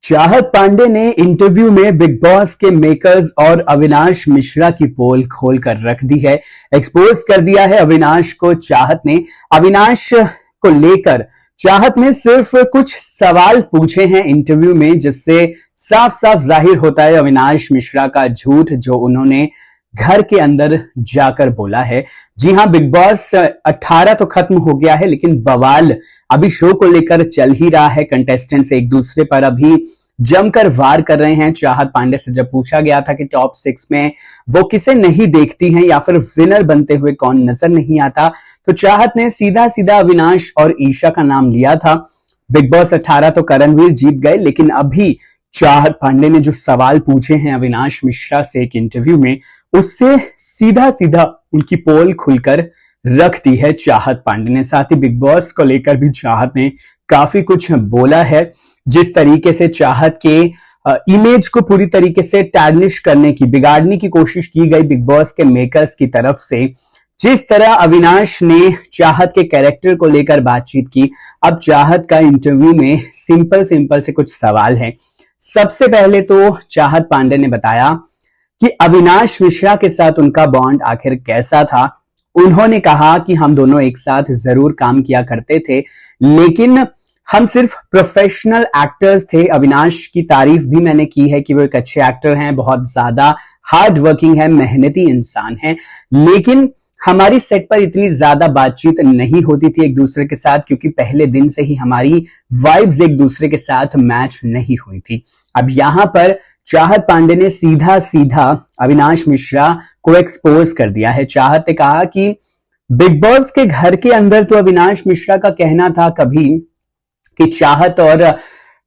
चाहत पांडे ने इंटरव्यू में बिग बॉस के मेकर्स और अविनाश मिश्रा की पोल खोल कर रख दी है। एक्सपोज कर दिया है अविनाश को चाहत ने। अविनाश को लेकर चाहत ने सिर्फ कुछ सवाल पूछे हैं इंटरव्यू में, जिससे साफ साफ जाहिर होता है अविनाश मिश्रा का झूठ जो उन्होंने घर के अंदर जाकर बोला है। जी हां, बिग बॉस 18 तो खत्म हो गया है, लेकिन बवाल अभी शो को लेकर चल ही रहा है। कंटेस्टेंट्स एक दूसरे पर अभी जमकर वार कर रहे हैं। चाहत पांडे से जब पूछा गया था कि टॉप 6 में वो किसे नहीं देखती हैं या फिर विनर बनते हुए कौन नजर नहीं आता, तो चाहत ने सीधा सीधा अविनाश और ईशा का नाम लिया था। बिग बॉस 18 तो करणवीर जीत गए, लेकिन अभी चाहत पांडे ने जो सवाल पूछे हैं अविनाश मिश्रा से एक इंटरव्यू में, उससे सीधा सीधा उनकी पोल खुलकर रख दी है चाहत पांडे ने। साथ ही बिग बॉस को लेकर भी चाहत ने काफी कुछ बोला है। जिस तरीके से चाहत के इमेज को पूरी तरीके से टार्निश करने की, बिगाड़ने की कोशिश की गई बिग बॉस के मेकर्स की तरफ से, जिस तरह अविनाश ने चाहत के कैरेक्टर को लेकर बातचीत की, अब चाहत का इंटरव्यू में सिंपल से कुछ सवाल हैं। सबसे पहले तो चाहत पांडे ने बताया कि अविनाश मिश्रा के साथ उनका बॉन्ड आखिर कैसा था। उन्होंने कहा कि हम दोनों एक साथ जरूर काम किया करते थे, लेकिन हम सिर्फ प्रोफेशनल एक्टर्स थे। अविनाश की तारीफ भी मैंने की है कि वो एक अच्छे एक्टर हैं, बहुत ज्यादा हार्ड वर्किंग है, मेहनती इंसान है, लेकिन हमारी सेट पर इतनी ज्यादा बातचीत नहीं होती थी एक दूसरे के साथ, क्योंकि पहले दिन से ही हमारी वाइब्स एक दूसरे के साथ मैच नहीं हुई थी। अब यहां पर चाहत पांडे ने सीधा सीधा अविनाश मिश्रा को एक्सपोज कर दिया है। चाहत ने कहा कि बिग बॉस के घर के अंदर तो अविनाश मिश्रा का कहना था कभी कि चाहत और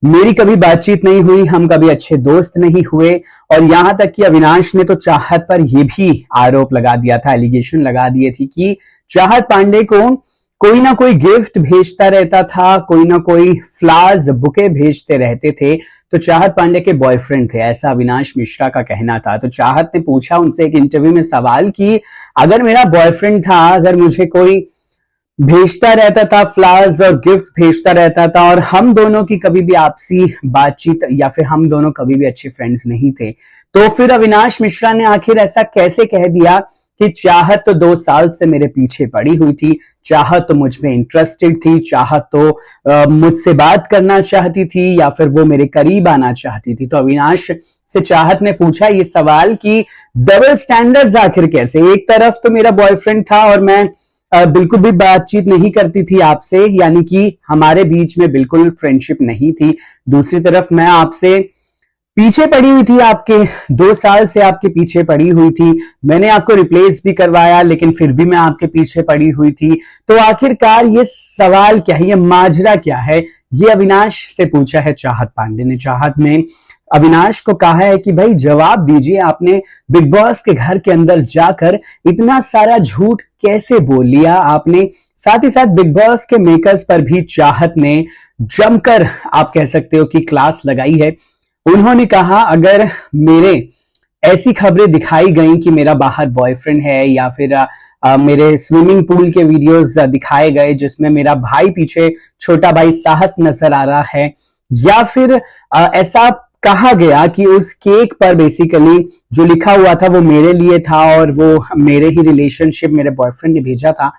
मेरी कभी बातचीत नहीं हुई, हम कभी अच्छे दोस्त नहीं हुए, और यहां तक कि अविनाश ने तो चाहत पर यह भी आरोप लगा दिया था, एलिगेशन लगा दिए थी कि चाहत पांडे को कोई ना कोई गिफ्ट भेजता रहता था, कोई ना कोई फ्लावर्स बुके भेजते रहते थे, तो चाहत पांडे के बॉयफ्रेंड थे, ऐसा अविनाश मिश्रा का कहना था। तो चाहत ने पूछा उनसे एक इंटरव्यू में सवाल कि अगर मेरा बॉयफ्रेंड था, अगर मुझे कोई भेजता रहता था फ्लावर्स और गिफ्ट भेजता रहता था, और हम दोनों की कभी भी आपसी बातचीत या फिर हम दोनों कभी भी अच्छे फ्रेंड्स नहीं थे, तो फिर अविनाश मिश्रा ने आखिर ऐसा कैसे कह दिया कि चाहत तो 2 साल से मेरे पीछे पड़ी हुई थी, चाहत तो मुझ में इंटरेस्टेड थी, चाहत तो मुझसे बात करना चाहती थी या फिर वो मेरे करीब आना चाहती थी। तो अविनाश से चाहत ने पूछा ये सवाल कि डबल स्टैंडर्ड्स आखिर कैसे? एक तरफ तो मेरा बॉयफ्रेंड था और मैं बिल्कुल भी बातचीत नहीं करती थी आपसे, यानी कि हमारे बीच में बिल्कुल फ्रेंडशिप नहीं थी। दूसरी तरफ मैं आपसे पीछे पड़ी हुई थी, आपके 2 साल से आपके पीछे पड़ी हुई थी, मैंने आपको रिप्लेस भी करवाया, लेकिन फिर भी मैं आपके पीछे पड़ी हुई थी। तो आखिरकार ये सवाल क्या है, ये माजरा क्या है? ये अविनाश से पूछा है चाहत पांडे ने। चाहत ने अविनाश को कहा है कि भाई जवाब दीजिए, आपने बिग बॉस के घर के अंदर जाकर इतना सारा झूठ कैसे बोल लिया आपने? साथ ही साथ बिग बॉस के मेकर्स पर भी चाहत ने जमकर, आप कह सकते हो कि क्लास लगाई है। उन्होंने कहा अगर मेरे ऐसी खबरें दिखाई गई कि मेरा बाहर बॉयफ्रेंड है, या फिर मेरे स्विमिंग पूल के वीडियोस दिखाए गए जिसमें मेरा भाई पीछे, छोटा भाई साहस नजर आ रहा है, या फिर ऐसा कहा गया कि उस केक पर बेसिकली जो लिखा हुआ था वो मेरे लिए था और वो मेरे ही रिलेशनशिप मेरे बॉयफ्रेंड ने भेजा था,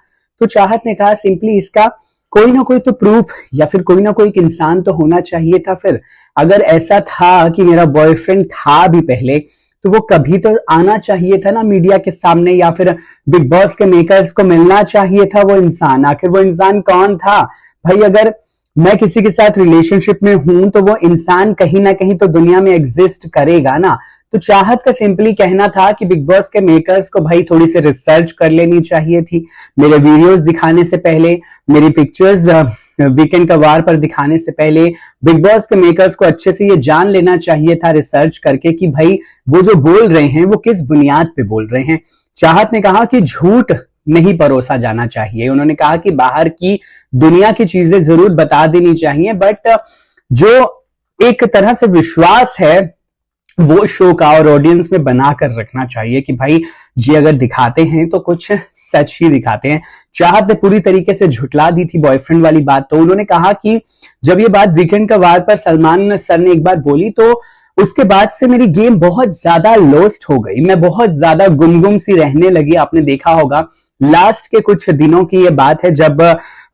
तो चाहत ने कहा सिंपली इसका कोई ना कोई तो प्रूफ या फिर कोई ना कोई एक इंसान तो होना चाहिए था। फिर अगर ऐसा था कि मेरा बॉयफ्रेंड था भी पहले, तो वो कभी तो आना चाहिए था ना मीडिया के सामने, या फिर बिग बॉस के मेकर्स को मिलना चाहिए था वो इंसान। आखिर वो इंसान कौन था भाई? अगर मैं किसी के साथ रिलेशनशिप में हूं तो वो इंसान कहीं ना कहीं तो दुनिया में एग्जिस्ट करेगा ना। तो चाहत का सिंपली कहना था कि बिग बॉस के मेकर्स को भाई थोड़ी सी रिसर्च कर लेनी चाहिए थी, मेरे वीडियोस दिखाने से पहले, मेरी पिक्चर्स वीकेंड का वार पर दिखाने से पहले बिग बॉस के मेकर्स को अच्छे से ये जान लेना चाहिए था रिसर्च करके कि भाई वो जो बोल रहे हैं वो किस बुनियाद पे बोल रहे हैं। चाहत ने कहा कि झूठ नहीं परोसा जाना चाहिए। उन्होंने कहा कि बाहर की दुनिया की चीजें जरूर बता देनी चाहिए, बट जो एक तरह से विश्वास है वो शो का और ऑडियंस में बना कर रखना चाहिए कि भाई जी अगर दिखाते हैं तो कुछ सच ही दिखाते हैं। चाहत ने पूरी तरीके से झुटला दी थी बॉयफ्रेंड वाली बात। तो उन्होंने कहा कि जब ये बात वीकेंड का वार पर सलमान सर ने एक बार बोली तो उसके बाद से मेरी गेम बहुत ज्यादा लॉस्ट हो गई, मैं बहुत ज्यादा गुमगुम सी रहने लगी। आपने देखा होगा लास्ट के कुछ दिनों की ये बात है जब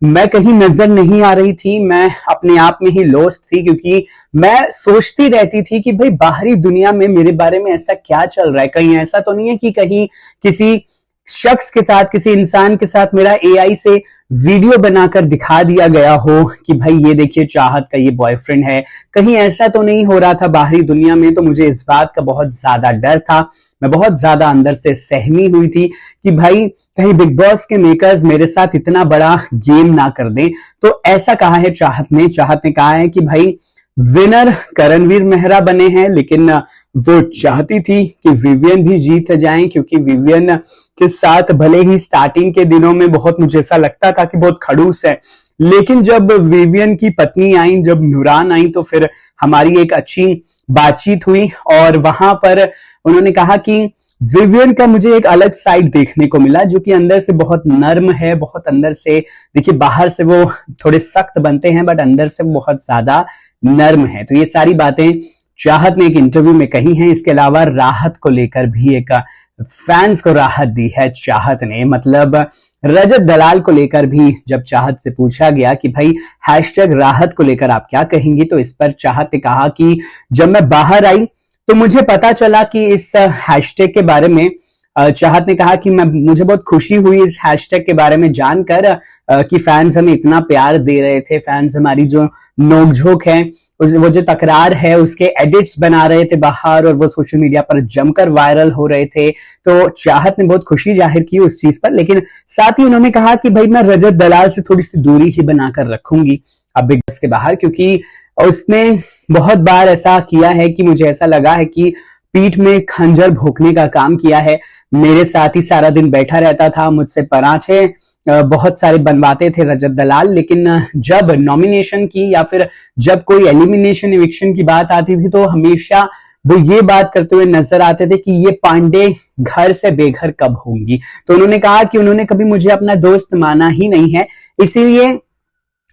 मैं कहीं नजर नहीं आ रही थी, मैं अपने आप में ही लॉस्ट थी, क्योंकि मैं सोचती रहती थी कि भाई बाहरी दुनिया में मेरे बारे में ऐसा क्या चल रहा है, कहीं ऐसा तो नहीं है कि कहीं किसी शख्स के साथ, किसी इंसान के साथ मेरा एआई से वीडियो बनाकर दिखा दिया गया हो कि भाई ये देखिए चाहत का ये बॉयफ्रेंड है, कहीं ऐसा तो नहीं हो रहा था बाहरी दुनिया में। तो मुझे इस बात का बहुत ज्यादा डर था, मैं बहुत ज्यादा अंदर से सहमी हुई थी कि भाई कहीं बिग बॉस के मेकर्स मेरे साथ इतना बड़ा गेम ना कर दें। तो ऐसा कहा है चाहत ने कहा है कि भाई विनर करणवीर मेहरा बने हैं, लेकिन वो चाहती थी कि विवियन भी जीत जाएं, क्योंकि विवियन के साथ भले ही स्टार्टिंग के दिनों में बहुत मुझे ऐसा लगता था कि बहुत खड़ूस है, लेकिन जब विवियन की पत्नी आई, जब नूरान आई, तो फिर हमारी एक अच्छी बातचीत हुई और वहां पर उन्होंने कहा कि विवियन का मुझे एक अलग साइड देखने को मिला जो कि अंदर से बहुत नर्म है, बहुत अंदर से, देखिए बाहर से वो थोड़े सख्त बनते हैं बट अंदर से बहुत ज्यादा नर्म है। तो ये सारी बातें चाहत ने एक इंटरव्यू में कही हैं। इसके अलावा राहत को लेकर भी एक फैंस को राहत दी है चाहत ने, मतलब रजत दलाल को लेकर भी जब चाहत से पूछा गया कि भाई हैशटैग राहत को लेकर आप क्या कहेंगी, तो इस पर चाहत ने कहा कि जब मैं बाहर आई तो मुझे पता चला कि इस हैशटैग के बारे में, चाहत ने कहा कि मुझे बहुत खुशी हुई इस हैशटैग के बारे में जानकर कि फैंस हमें इतना प्यार दे रहे थे, फैंस हमारी जो नोकझोंक है, वो जो तकरार है उसके एडिट्स बना रहे थे बाहर और वो सोशल मीडिया पर जमकर वायरल हो रहे थे। तो चाहत ने बहुत खुशी जाहिर की उस चीज पर, लेकिन साथ ही उन्होंने कहा कि भाई मैं रजत दलाल से थोड़ी सी दूरी ही बनाकर रखूंगी अब बिग बॉस के बाहर, क्योंकि उसने बहुत बार ऐसा किया है कि मुझे ऐसा लगा है कि पीठ में खंजर भोंकने का काम किया है। मेरे साथ ही सारा दिन बैठा रहता था, मुझसे पराठे बहुत सारे बनवाते थे रजत दलाल, लेकिन जब नॉमिनेशन की या फिर जब कोई एलिमिनेशन इविक्शन की बात आती थी तो हमेशा वो ये बात करते हुए नजर आते थे कि ये पांडे घर से बेघर कब होंगी। तो उन्होंने कहा कि उन्होंने कभी मुझे अपना दोस्त माना ही नहीं है, इसीलिए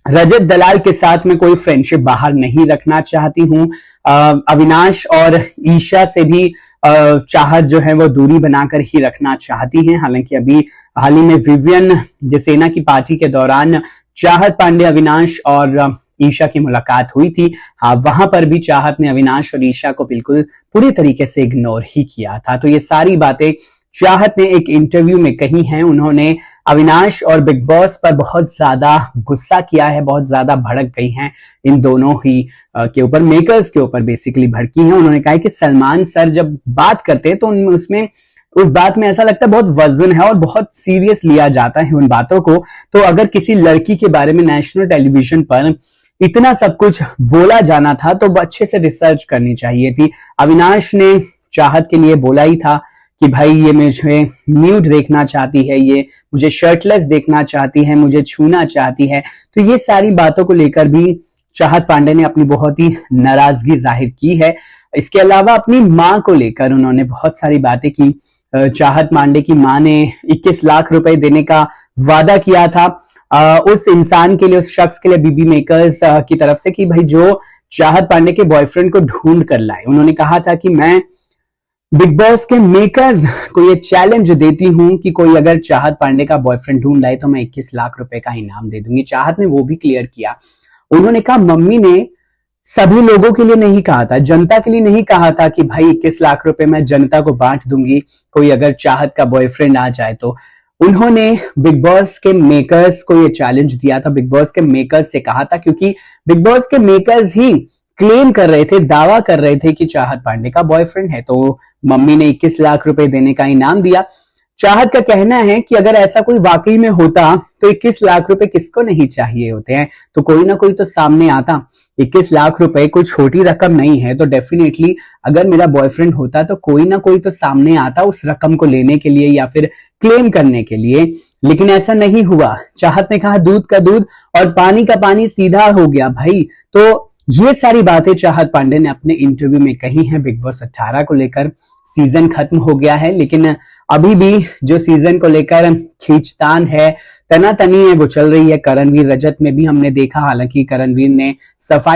रजत दलाल के साथ मैं कोई फ्रेंडशिप बाहर नहीं रखना चाहती हूँ। अविनाश और ईशा से भी चाहत जो है वो दूरी बनाकर ही रखना चाहती हैं। हालांकि अभी हाल ही में विवियन जसेना की पार्टी के दौरान चाहत पांडे, अविनाश और ईशा की मुलाकात हुई थी। हाँ, वहां पर भी चाहत ने अविनाश और ईशा को बिल्कुल पूरी तरीके से इग्नोर ही किया था। तो ये सारी बातें चाहत ने एक इंटरव्यू में कही हैं। उन्होंने अविनाश और बिग बॉस पर बहुत ज्यादा गुस्सा किया है, बहुत ज्यादा भड़क गई हैं इन दोनों ही के ऊपर, मेकर्स के ऊपर बेसिकली भड़की हैं। उन्होंने कहा कि सलमान सर जब बात करते हैं तो उसमें उस बात में ऐसा लगता है बहुत वजन है और बहुत सीरियस लिया जाता है उन बातों को। तो अगर किसी लड़की के बारे में नेशनल टेलीविजन पर इतना सब कुछ बोला जाना था तो अच्छे से रिसर्च करनी चाहिए थी। अविनाश ने चाहत के लिए बोला ही था कि भाई ये मुझे न्यूड देखना चाहती है, ये मुझे शर्टलेस देखना चाहती है, मुझे छूना चाहती है। तो ये सारी बातों को लेकर भी चाहत पांडे ने अपनी बहुत ही नाराजगी जाहिर की है। इसके अलावा अपनी माँ को लेकर उन्होंने बहुत सारी बातें की। चाहत पांडे की माँ ने 21 लाख रुपए देने का वादा किया था उस इंसान के लिए, उस शख्स के लिए, बीबी मेकर्स की तरफ से, कि भाई जो चाहत पांडे के बॉयफ्रेंड को ढूंढ कर लाए। उन्होंने कहा था कि मैं बिग बॉस के मेकर्स को ये चैलेंज देती हूं कि कोई अगर चाहत पांडे का बॉयफ्रेंड ढूंढ लाए तो मैं 21 लाख रुपए का इनाम दे दूंगी। चाहत ने वो भी क्लियर किया। उन्होंने कहा मम्मी ने सभी लोगों के लिए नहीं कहा था, जनता के लिए नहीं कहा था कि भाई 21 लाख रुपए मैं जनता को बांट दूंगी कोई अगर चाहत का बॉयफ्रेंड आ जाए तो। उन्होंने बिग बॉस के मेकर्स को ये चैलेंज दिया था, बिग बॉस के मेकर्स से कहा था, क्योंकि बिग बॉस के मेकर्स ही क्लेम कर रहे थे, दावा कर रहे थे कि चाहत पांडे का बॉयफ्रेंड है। तो मम्मी ने 21 लाख रुपए देने का इनाम दिया। चाहत का कहना है कि अगर ऐसा कोई वाकई में होता तो 21 लाख रुपए किसको नहीं चाहिए होते हैं, तो कोई ना कोई तो सामने आता। 21 लाख रुपए कोई छोटी रकम नहीं है, तो डेफिनेटली अगर मेरा बॉयफ्रेंड होता तो कोई ना कोई तो सामने आता उस रकम को लेने के लिए या फिर क्लेम करने के लिए, लेकिन ऐसा नहीं हुआ। चाहत ने कहा दूध का दूध और पानी का पानी सीधा हो गया भाई। तो ये सारी बातें चाहत पांडे ने अपने इंटरव्यू में कही हैं बिग बॉस 18 को लेकर। सीजन खत्म हो गया है, लेकिन अभी भी जो सीजन को लेकर खींचतान है, तनातनी है, वो चल रही है। करणवीर रजत में भी हमने देखा, हालांकि करणवीर ने सफाई